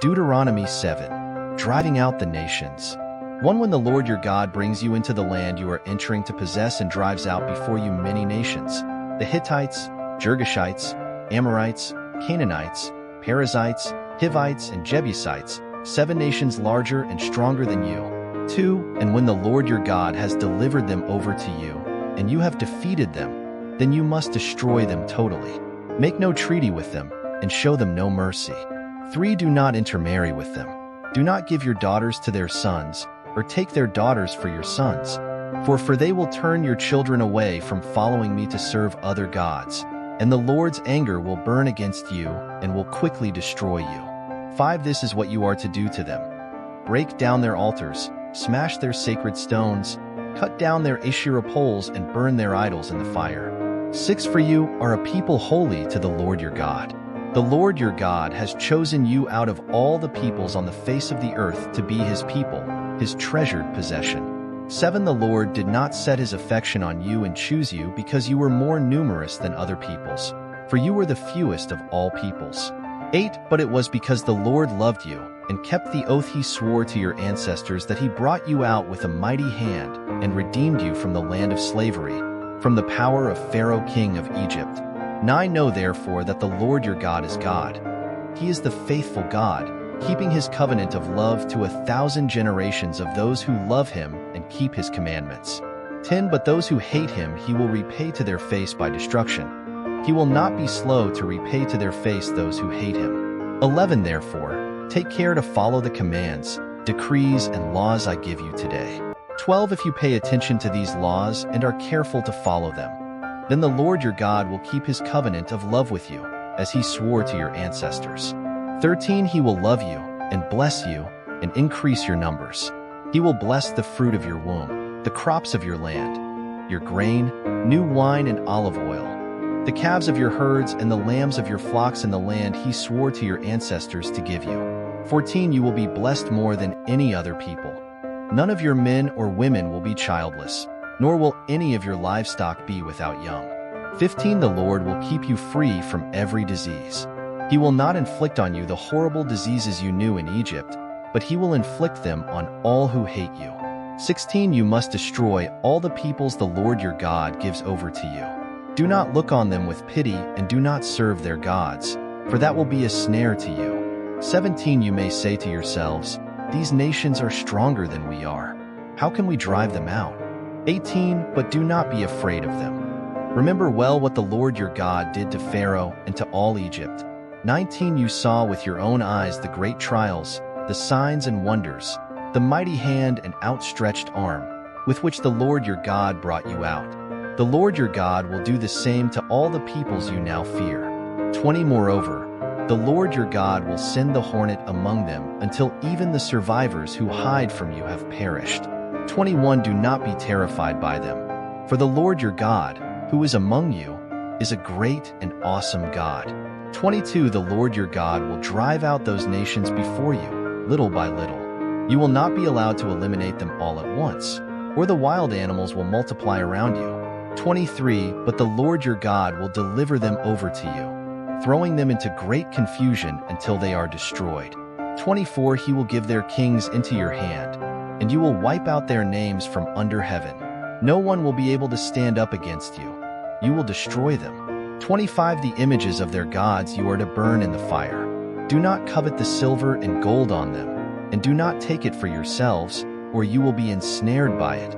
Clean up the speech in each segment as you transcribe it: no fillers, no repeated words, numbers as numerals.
Deuteronomy 7. Driving out the nations. 1. When the Lord your God brings you into the land you are entering to possess and drives out before you many nations, the Hittites, Girgashites, Amorites, Canaanites, Perizzites, Hivites, and Jebusites, 7 nations larger and stronger than you. 2. And when the Lord your God has delivered them over to you, and you have defeated them, then you must destroy them totally. Make no treaty with them, and show them no mercy. 3. Do not intermarry with them. Do not give your daughters to their sons, or take their daughters for your sons. For they will turn your children away from following me to serve other gods, and the Lord's anger will burn against you and will quickly destroy you. 5. This is what you are to do to them. Break down their altars, smash their sacred stones, cut down their Asherah poles, and burn their idols in the fire. 6. For you are a people holy to the Lord your God. The Lord your God has chosen you out of all the peoples on the face of the earth to be his people, his treasured possession. 7. The Lord did not set his affection on you and choose you because you were more numerous than other peoples, for you were the fewest of all peoples. 8. But it was because the Lord loved you and kept the oath he swore to your ancestors that he brought you out with a mighty hand and redeemed you from the land of slavery, from the power of Pharaoh king of Egypt. 9. Know therefore that the Lord your God is God. He is the faithful God, keeping his covenant of love to 1,000 generations of those who love him and keep his commandments. 10. But those who hate him he will repay to their face by destruction. He will not be slow to repay to their face those who hate him. 11. Therefore, take care to follow the commands, decrees, and laws I give you today. 12. If you pay attention to these laws and are careful to follow them, then the Lord your God will keep his covenant of love with you, as he swore to your ancestors. 13. He will love you and bless you and increase your numbers. He will bless the fruit of your womb, the crops of your land, your grain, new wine and olive oil, the calves of your herds and the lambs of your flocks in the land he swore to your ancestors to give you. 14. You will be blessed more than any other people. None of your men or women will be childless, nor will any of your livestock be without young. 15. The Lord will keep you free from every disease. He will not inflict on you the horrible diseases you knew in Egypt, but he will inflict them on all who hate you. 16. You must destroy all the peoples the Lord your God gives over to you. Do not look on them with pity and do not serve their gods, for that will be a snare to you. 17. You may say to yourselves, these nations are stronger than we are. How can we drive them out? 18. But do not be afraid of them. Remember well what the Lord your God did to Pharaoh and to all Egypt. 19. You saw with your own eyes the great trials, the signs and wonders, the mighty hand and outstretched arm, with which the Lord your God brought you out. The Lord your God will do the same to all the peoples you now fear. 20. Moreover, the Lord your God will send the hornet among them until even the survivors who hide from you have perished. 21. Do not be terrified by them, for the Lord your God, who is among you, is a great and awesome God. 22. The Lord your God will drive out those nations before you, little by little. You will not be allowed to eliminate them all at once, or the wild animals will multiply around you. 23. But the Lord your God will deliver them over to you, throwing them into great confusion until they are destroyed. 24. He will give their kings into your hand, and you will wipe out their names from under heaven. No one will be able to stand up against you. You will destroy them. 25. The images of their gods you are to burn in the fire. Do not covet the silver and gold on them, and do not take it for yourselves, or you will be ensnared by it,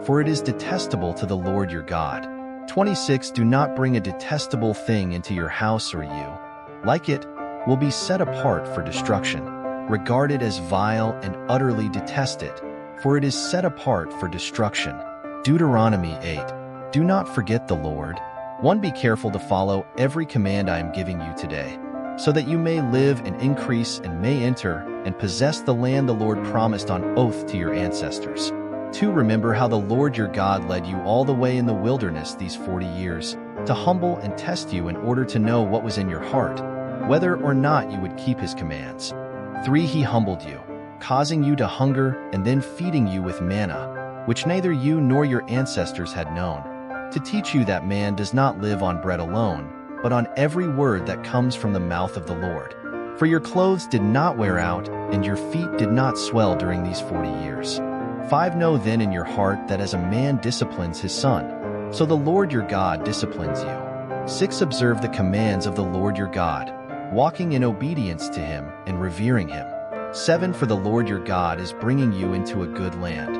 for it is detestable to the Lord your God. 26. Do not bring a detestable thing into your house, or you, like it, will be set apart for destruction. Regard it as vile and utterly detest it, for it is set apart for destruction. Deuteronomy 8. Do not forget the Lord. 1. Be careful to follow every command I am giving you today, so that you may live and increase and may enter and possess the land the Lord promised on oath to your ancestors. 2. Remember how the Lord your God led you all the way in the wilderness these 40 years, to humble and test you in order to know what was in your heart, whether or not you would keep his commands. 3. He humbled you, causing you to hunger and then feeding you with manna, which neither you nor your ancestors had known, to teach you that man does not live on bread alone, but on every word that comes from the mouth of the Lord. For your clothes did not wear out, and your feet did not swell during these 40 years. 5 Know then in your heart that as a man disciplines his son, so the Lord your God disciplines you. 6 Observe the commands of the Lord your God, walking in obedience to him and revering him. 7 For the Lord your God is bringing you into a good land,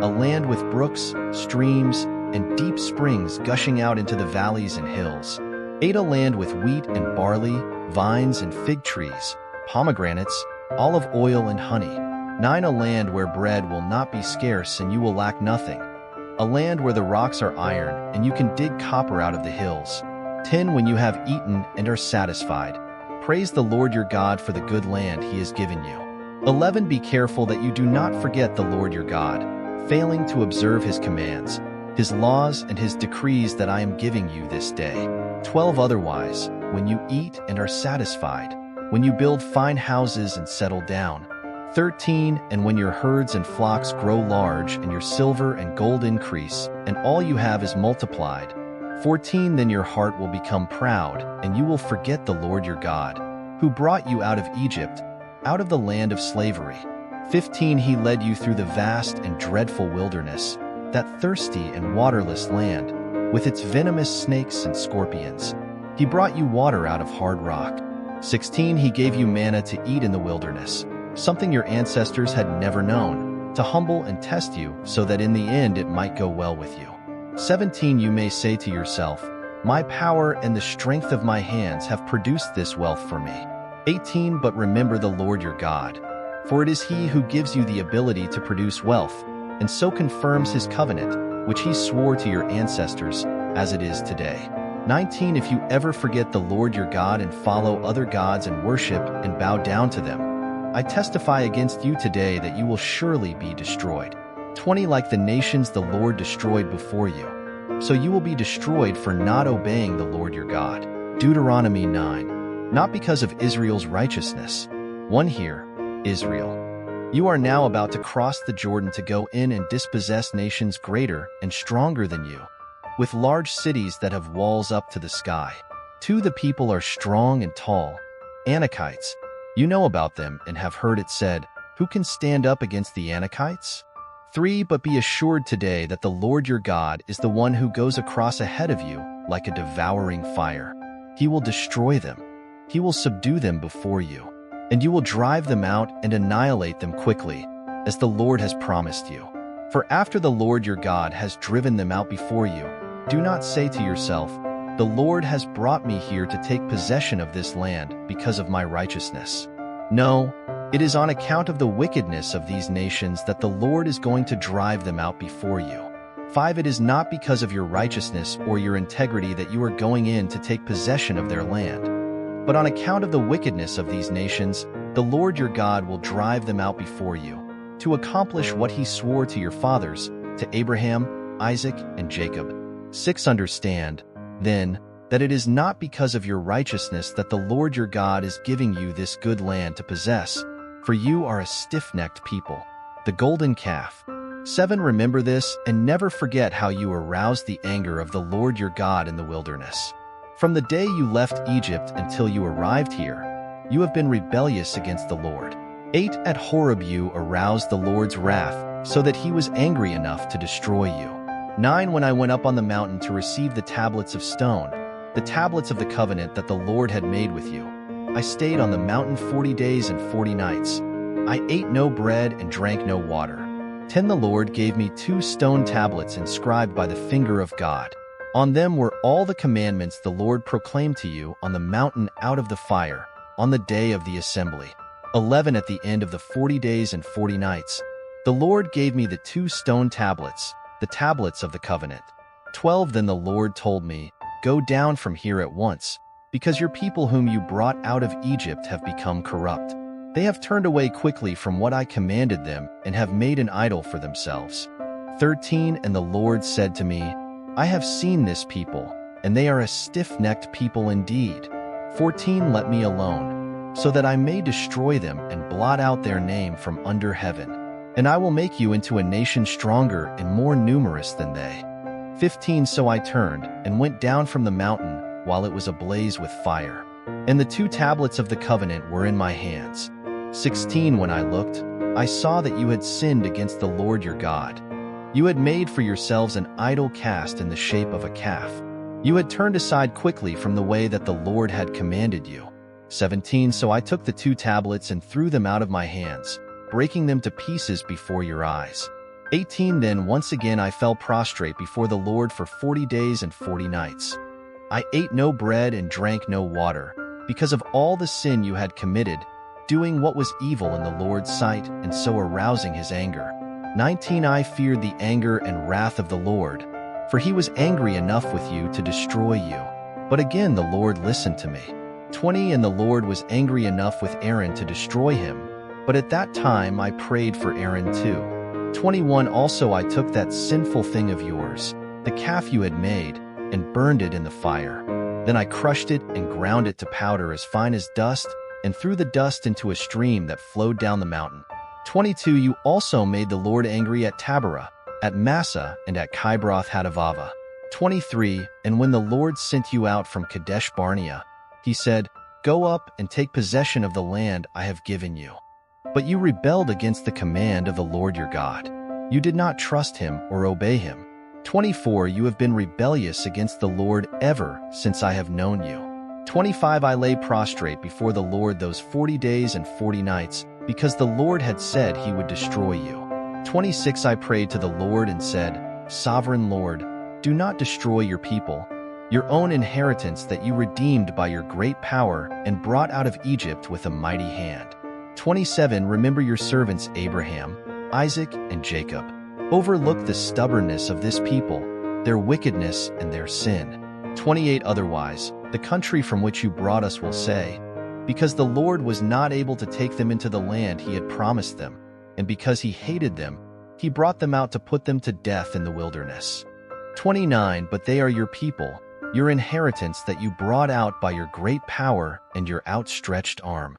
a land with brooks, streams, and deep springs gushing out into the valleys and hills. 8 A land with wheat and barley, vines and fig trees, pomegranates, olive oil and honey. 9 A land where bread will not be scarce and you will lack nothing. A land where the rocks are iron and you can dig copper out of the hills. 10 When you have eaten and are satisfied, praise the Lord your God for the good land he has given you. 11 Be careful that you do not forget the Lord your God, failing to observe his commands, his laws and his decrees that I am giving you this day. 12 Otherwise, when you eat and are satisfied, when you build fine houses and settle down. 13 And when your herds and flocks grow large and your silver and gold increase, and all you have is multiplied. 14 Then your heart will become proud, and you will forget the Lord your God, who brought you out of Egypt, out of the land of slavery. 15 He led you through the vast and dreadful wilderness, that thirsty and waterless land, with its venomous snakes and scorpions. He brought you water out of hard rock. 16 He gave you manna to eat in the wilderness, something your ancestors had never known, to humble and test you so that in the end it might go well with you. 17 You may say to yourself, my power and the strength of my hands have produced this wealth for me. 18 But remember the Lord your God, for it is he who gives you the ability to produce wealth, and so confirms his covenant, which he swore to your ancestors, as it is today. 19 If you ever forget the Lord your God and follow other gods and worship and bow down to them, I testify against you today that you will surely be destroyed. 20 Like the nations the Lord destroyed before you, so you will be destroyed for not obeying the Lord your God. Deuteronomy 9 Not because of Israel's righteousness. 1 Hear, Israel. You are now about to cross the Jordan to go in and dispossess nations greater and stronger than you, with large cities that have walls up to the sky. 2 The people are strong and tall, Anakites. You know about them and have heard it said, who can stand up against the Anakites? 3 But be assured today that the Lord your God is the one who goes across ahead of you like a devouring fire. He will destroy them. He will subdue them before you, and you will drive them out and annihilate them quickly, as the Lord has promised you. For after the Lord your God has driven them out before you, do not say to yourself, the Lord has brought me here to take possession of this land because of my righteousness. No, it is on account of the wickedness of these nations that the Lord is going to drive them out before you. 5 It is not because of your righteousness or your integrity that you are going in to take possession of their land, but on account of the wickedness of these nations, the Lord your God will drive them out before you, to accomplish what he swore to your fathers, to Abraham, Isaac, and Jacob. 6 Understand, then, that it is not because of your righteousness that the Lord your God is giving you this good land to possess, for you are a stiff-necked people, the golden calf. 7 Remember this and never forget how you aroused the anger of the Lord your God in the wilderness. From the day you left Egypt until you arrived here, you have been rebellious against the Lord. 8 At Horeb you aroused the Lord's wrath, so that he was angry enough to destroy you. 9 When I went up on the mountain to receive the tablets of stone, the tablets of the covenant that the Lord had made with you, I stayed on the mountain 40 days and 40 nights. I ate no bread and drank no water. 10 The Lord gave me 2 stone tablets inscribed by the finger of God. On them were all the commandments the Lord proclaimed to you on the mountain out of the fire, on the day of the assembly. 11 At the end of the 40 days and 40 nights, the Lord gave me the 2 stone tablets, the tablets of the covenant. 12 Then the Lord told me, go down from here at once, because your people whom you brought out of Egypt have become corrupt. They have turned away quickly from what I commanded them and have made an idol for themselves. 13 And the Lord said to me, I have seen this people, and they are a stiff-necked people indeed. 14 Let me alone, so that I may destroy them and blot out their name from under heaven. And I will make you into a nation stronger and more numerous than they. 15 So I turned and went down from the mountain while it was ablaze with fire. and the 2 tablets of the covenant were in my hands. 16 When I looked, I saw that you had sinned against the Lord your God. You had made for yourselves an idol cast in the shape of a calf. You had turned aside quickly from the way that the Lord had commanded you. 17 So I took the 2 tablets and threw them out of my hands, breaking them to pieces before your eyes. 18 Then once again I fell prostrate before the Lord for 40 days and 40 nights. I ate no bread and drank no water, because of all the sin you had committed, doing what was evil in the Lord's sight, and so arousing his anger. 19 I feared the anger and wrath of the Lord, for he was angry enough with you to destroy you. But again the Lord listened to me. 20 And the Lord was angry enough with Aaron to destroy him, but at that time I prayed for Aaron too. 21 Also I took that sinful thing of yours, the calf you had made, and burned it in the fire. Then I crushed it and ground it to powder as fine as dust, and threw the dust into a stream that flowed down the mountain. 22 You also made the Lord angry at Taberah, at Massa, and at Kibroth Hattaavah. 23 And when the Lord sent you out from Kadesh Barnea, he said, Go up and take possession of the land I have given you. But you rebelled against the command of the Lord your God. You did not trust him or obey him. 24 You have been rebellious against the Lord ever since I have known you. 25 I lay prostrate before the Lord those 40 days and 40 nights, because the Lord had said he would destroy you. 26 I prayed to the Lord and said, Sovereign Lord, do not destroy your people, your own inheritance that you redeemed by your great power and brought out of Egypt with a mighty hand. 27 Remember your servants Abraham, Isaac, and Jacob. Overlook the stubbornness of this people, their wickedness and their sin. 28 Otherwise, the country from which you brought us will say, because the Lord was not able to take them into the land he had promised them, and because he hated them, he brought them out to put them to death in the wilderness. 29 But they are your people, your inheritance that you brought out by your great power and your outstretched arm.